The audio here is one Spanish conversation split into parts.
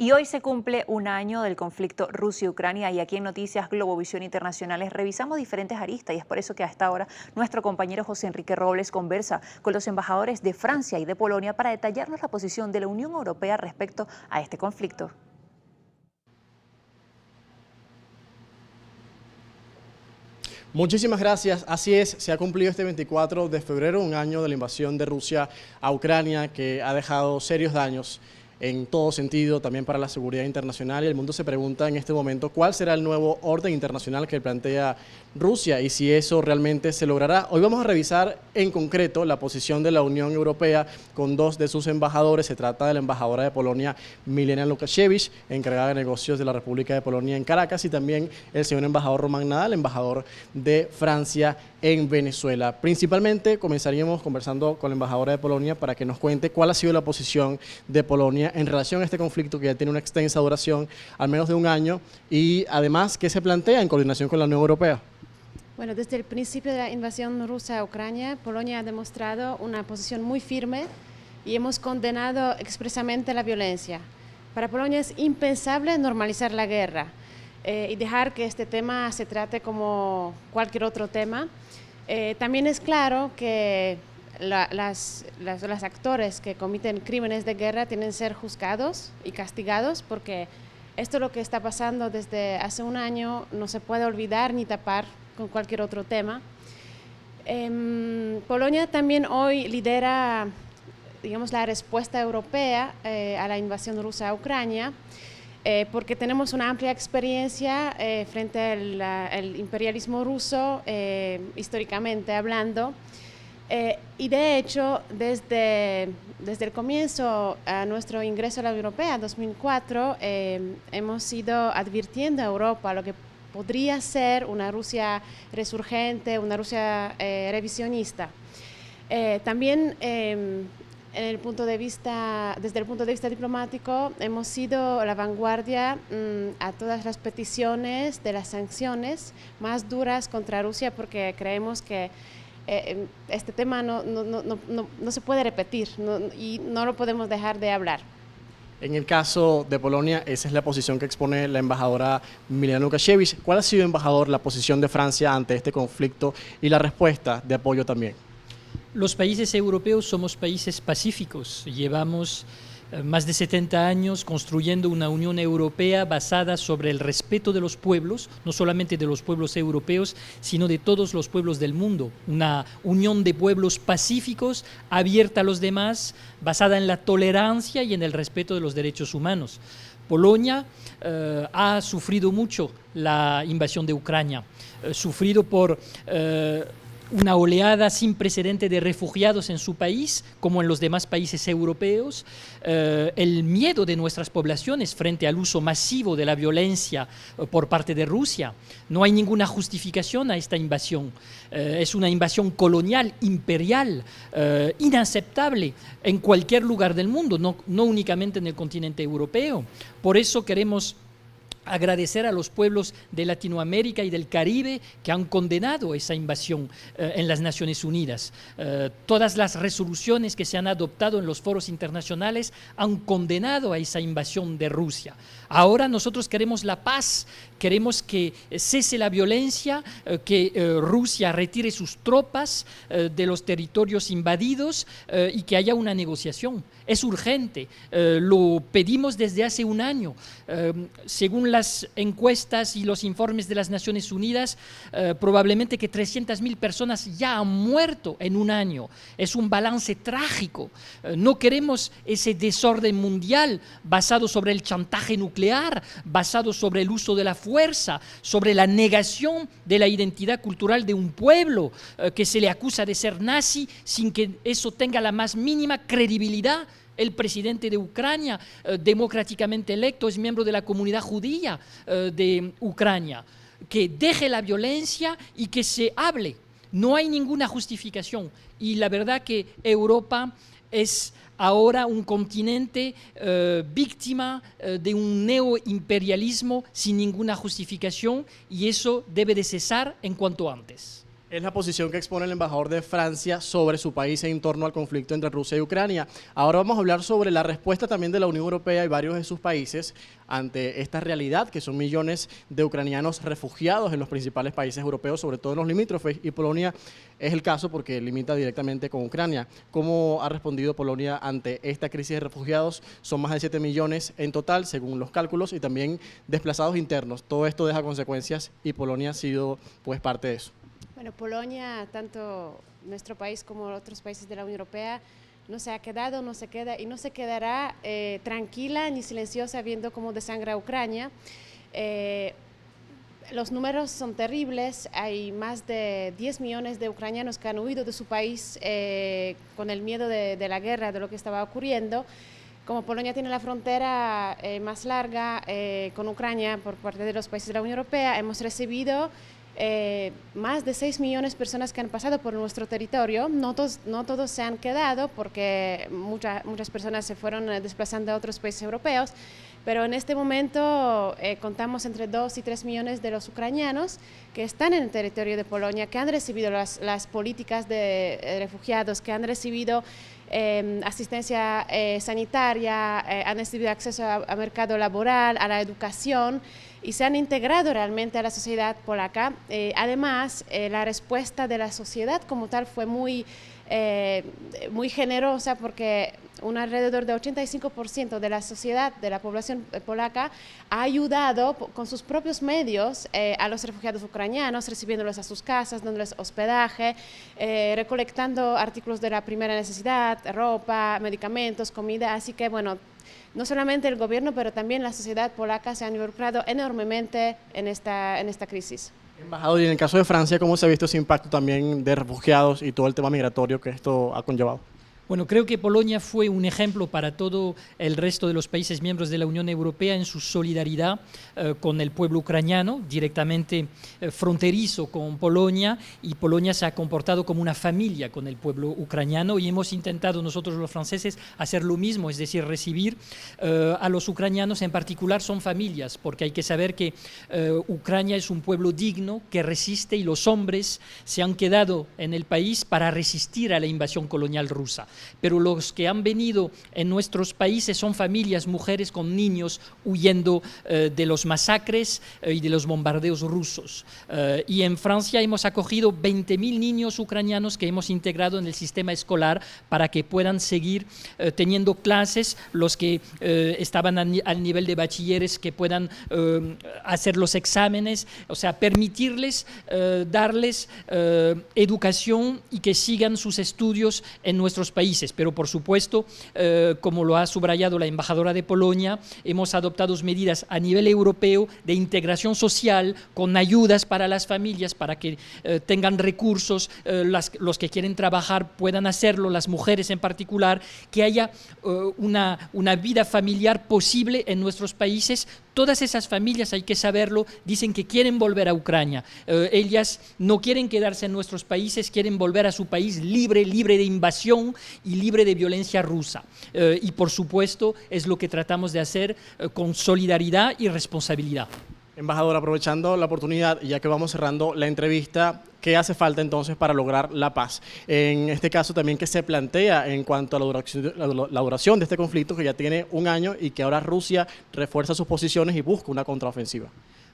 Y hoy se cumple un año del conflicto Rusia-Ucrania y aquí en Noticias Globovisión Internacionales revisamos diferentes aristas y es por eso que a esta hora nuestro compañero José Enrique Robles conversa con los embajadores de Francia y de Polonia para detallarnos la posición de la Unión Europea respecto a este conflicto. Muchísimas gracias. Así es, se ha cumplido este 24 de febrero un año de la invasión de Rusia a Ucrania que ha dejado serios daños en todo sentido, también para la seguridad internacional, y el mundo se pregunta en este momento cuál será el nuevo orden internacional que plantea Rusia y si eso realmente se logrará. Hoy vamos a revisar en concreto la posición de la Unión Europea con dos de sus embajadores. Se trata de la embajadora de Polonia, Milena Lukasiewicz, encargada de negocios de la República de Polonia en Caracas, y también el señor embajador Román Nadal, embajador de Francia en Venezuela. Principalmente comenzaríamos conversando con la embajadora de Polonia para que nos cuente cuál ha sido la posición de Polonia en relación a este conflicto que ya tiene una extensa duración, al menos de un año, y además qué se plantea en coordinación con la Unión Europea. Bueno, desde el principio de la invasión rusa a Ucrania, Polonia ha demostrado una posición muy firme y hemos condenado expresamente la violencia. Para Polonia es impensable normalizar la guerra y dejar que este tema se trate como cualquier otro tema. También es claro que los actores que cometen crímenes de guerra tienen que ser juzgados y castigados, porque esto lo que está pasando desde hace un año no se puede olvidar ni tapar con cualquier otro tema. Polonia también hoy lidera, digamos, la respuesta europea a la invasión rusa a Ucrania, porque tenemos una amplia experiencia frente al imperialismo ruso, históricamente hablando. Y de hecho, desde el comienzo a nuestro ingreso a la Unión Europea en 2004, hemos ido advirtiendo a Europa lo que podría ser una Rusia resurgente, una Rusia revisionista. También desde el punto de vista diplomático, hemos sido la vanguardia a todas las peticiones de las sanciones más duras contra Rusia, porque creemos que este tema no se puede repetir y no lo podemos dejar de hablar. En el caso de Polonia, esa es la posición que expone la embajadora Milena Lukasiewicz. ¿Cuál ha sido, embajador, la posición de Francia ante este conflicto y la respuesta de apoyo también? Los países europeos somos países pacíficos. Llevamos más de 70 años construyendo una Unión Europea basada sobre el respeto de los pueblos, no solamente de los pueblos europeos, sino de todos los pueblos del mundo. Una unión de pueblos pacíficos, abierta a los demás, basada en la tolerancia y en el respeto de los derechos humanos. Polonia ha sufrido mucho la invasión de Ucrania, sufrido por una oleada sin precedente de refugiados en su país, como en los demás países europeos, el miedo de nuestras poblaciones frente al uso masivo de la violencia por parte de Rusia. No hay ninguna justificación a esta invasión. Es una invasión colonial, imperial, inaceptable en cualquier lugar del mundo, no únicamente en el continente europeo. Por eso queremos agradecer a los pueblos de Latinoamérica y del Caribe que han condenado esa invasión en las Naciones Unidas. Todas las resoluciones que se han adoptado en los foros internacionales han condenado a esa invasión de Rusia. Ahora nosotros queremos la paz, queremos que cese la violencia, que Rusia retire sus tropas de los territorios invadidos y que haya una negociación. Es urgente, lo pedimos desde hace un año. Según las encuestas y los informes de las Naciones Unidas, probablemente que 300.000 personas ya han muerto en un año. Es un balance trágico. No queremos ese desorden mundial basado sobre el chantaje nuclear, basado sobre el uso de la fuerza, sobre la negación de la identidad cultural de un pueblo que se le acusa de ser nazi sin que eso tenga la más mínima credibilidad. El presidente de Ucrania, democráticamente electo, es miembro de la comunidad judía de Ucrania. Que deje la violencia y que se hable. No hay ninguna justificación. Y la verdad que Europa es ahora un continente víctima de un neoimperialismo sin ninguna justificación, y eso debe de cesar en cuanto antes. Es la posición que expone el embajador de Francia sobre su país en torno al conflicto entre Rusia y Ucrania. Ahora vamos a hablar sobre la respuesta también de la Unión Europea y varios de sus países ante esta realidad, que son millones de ucranianos refugiados en los principales países europeos, sobre todo en los limítrofes, y Polonia es el caso porque limita directamente con Ucrania. ¿Cómo ha respondido Polonia ante esta crisis de refugiados? Son más de 7 millones en total, según los cálculos, y también desplazados internos. Todo esto deja consecuencias y Polonia ha sido pues parte de eso. Bueno, Polonia, tanto nuestro país como otros países de la Unión Europea, no se ha quedado, no se queda y no se quedará tranquila ni silenciosa viendo cómo desangra Ucrania. Los números son terribles, hay más de 10 millones de ucranianos que han huido de su país con el miedo de la guerra, de lo que estaba ocurriendo. Como Polonia tiene la frontera más larga con Ucrania por parte de los países de la Unión Europea, hemos recibido más de 6 millones de personas que han pasado por nuestro territorio. No todos se han quedado porque muchas personas se fueron desplazando a otros países europeos, pero en este momento contamos entre 2 y 3 millones de los ucranianos que están en el territorio de Polonia, que han recibido las políticas de refugiados, que han recibido asistencia sanitaria, han recibido acceso a mercado laboral, a la educación, y se han integrado realmente a la sociedad polaca. Además, la respuesta de la sociedad como tal fue muy generosa, porque alrededor de 85% de la sociedad, de la población polaca, ha ayudado con sus propios medios a los refugiados ucranianos, recibiéndolos a sus casas, dándoles hospedaje, recolectando artículos de la primera necesidad, ropa, medicamentos, comida. Así que, bueno, no solamente el gobierno, pero también la sociedad polaca se han involucrado enormemente en esta crisis. Embajador, y en el caso de Francia, ¿cómo se ha visto ese impacto también de refugiados y todo el tema migratorio que esto ha conllevado? Bueno, creo que Polonia fue un ejemplo para todo el resto de los países miembros de la Unión Europea en su solidaridad con el pueblo ucraniano, directamente fronterizo con Polonia, y Polonia se ha comportado como una familia con el pueblo ucraniano, y hemos intentado nosotros los franceses hacer lo mismo, es decir, recibir a los ucranianos. En particular son familias, porque hay que saber que Ucrania es un pueblo digno que resiste, y los hombres se han quedado en el país para resistir a la invasión colonial rusa. Pero los que han venido en nuestros países son familias, mujeres con niños huyendo de los masacres y de los bombardeos rusos. Y en Francia hemos acogido 20.000 niños ucranianos que hemos integrado en el sistema escolar para que puedan seguir teniendo clases, los que estaban al nivel de bachilleres, que puedan hacer los exámenes, o sea, permitirles darles educación y que sigan sus estudios en nuestros países. Pero por supuesto, como lo ha subrayado la embajadora de Polonia, hemos adoptado medidas a nivel europeo de integración social, con ayudas para las familias, para que tengan recursos, los que quieren trabajar puedan hacerlo, las mujeres en particular, que haya una vida familiar posible en nuestros países. Todas esas familias, hay que saberlo, dicen que quieren volver a Ucrania. Ellas no quieren quedarse en nuestros países, quieren volver a su país libre de invasión y libre de violencia rusa. Y por supuesto es lo que tratamos de hacer con solidaridad y responsabilidad. Embajador, aprovechando la oportunidad, ya que vamos cerrando la entrevista, ¿qué hace falta entonces para lograr la paz? En este caso también, ¿qué se plantea en cuanto a la duración de este conflicto, que ya tiene un año y que ahora Rusia refuerza sus posiciones y busca una contraofensiva?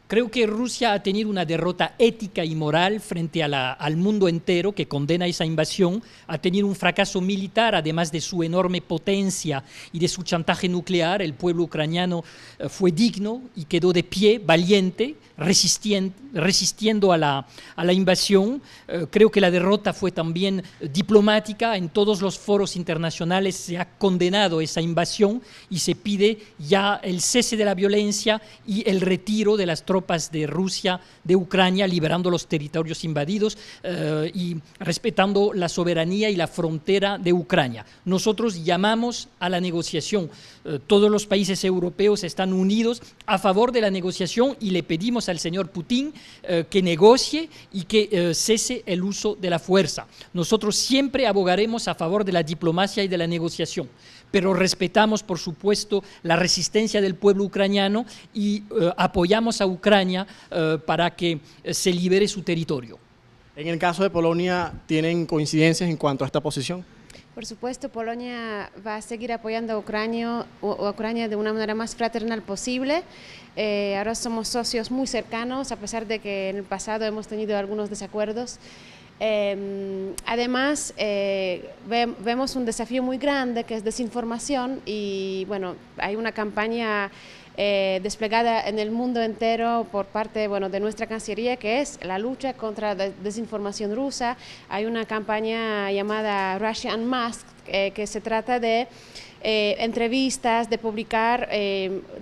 Creo que Rusia ha tenido una derrota ética y moral frente al mundo entero, que condena esa invasión. Ha tenido un fracaso militar, además de su enorme potencia y de su chantaje nuclear. El pueblo ucraniano fue digno y quedó de pie, valiente, resistiendo a la invasión. Creo que la derrota fue también diplomática. En todos los foros internacionales se ha condenado esa invasión y se pide ya el cese de la violencia y el retiro de las tropas de Rusia de Ucrania, liberando los territorios invadidos y respetando la soberanía y la frontera de Ucrania. Nosotros llamamos a la negociación. Todos los países europeos están unidos a favor de la negociación, y le pedimos al señor Putin que negocie y que cese el uso de la fuerza. Nosotros siempre abogaremos a favor de la diplomacia y de la negociación, pero respetamos, por supuesto, la resistencia del pueblo ucraniano y apoyamos a Ucrania para que se libere su territorio. En el caso de Polonia, ¿tienen coincidencias en cuanto a esta posición? Por supuesto, Polonia va a seguir apoyando a Ucrania de una manera más fraternal posible. Ahora somos socios muy cercanos, a pesar de que en el pasado hemos tenido algunos desacuerdos. Además, vemos un desafío muy grande que es desinformación y bueno, hay una campaña desplegada en el mundo entero por parte de nuestra Cancillería, que es la lucha contra la desinformación rusa. Hay una campaña llamada Russia Unmasked, que se trata de entrevistas, de publicar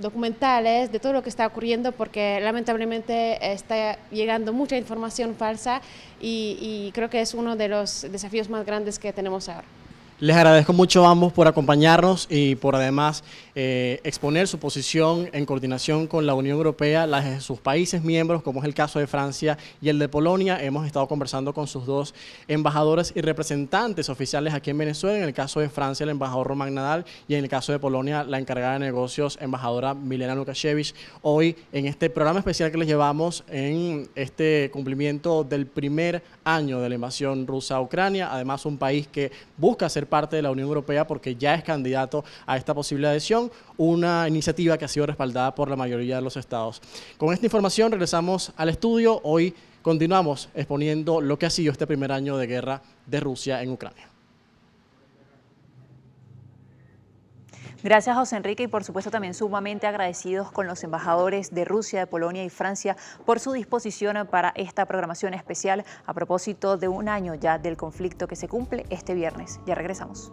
documentales de todo lo que está ocurriendo, porque lamentablemente está llegando mucha información falsa y creo que es uno de los desafíos más grandes que tenemos ahora. Les agradezco mucho a ambos por acompañarnos y por además exponer su posición en coordinación con la Unión Europea, las de sus países miembros, como es el caso de Francia y el de Polonia. Hemos estado conversando con sus dos embajadores y representantes oficiales aquí en Venezuela, en el caso de Francia el embajador Román Nadal y en el caso de Polonia la encargada de negocios, embajadora Milena Lukasiewicz. Hoy en este programa especial que les llevamos en este cumplimiento del primer año de la invasión rusa a Ucrania, además un país que busca ser parte de la Unión Europea porque ya es candidato a esta posible adhesión, una iniciativa que ha sido respaldada por la mayoría de los estados. Con esta información regresamos al estudio. Hoy continuamos exponiendo lo que ha sido este primer año de guerra de Rusia en Ucrania. Gracias, José Enrique, y por supuesto también sumamente agradecidos con los embajadores de Rusia, de Polonia y Francia por su disposición para esta programación especial a propósito de un año ya del conflicto que se cumple este viernes. Ya regresamos.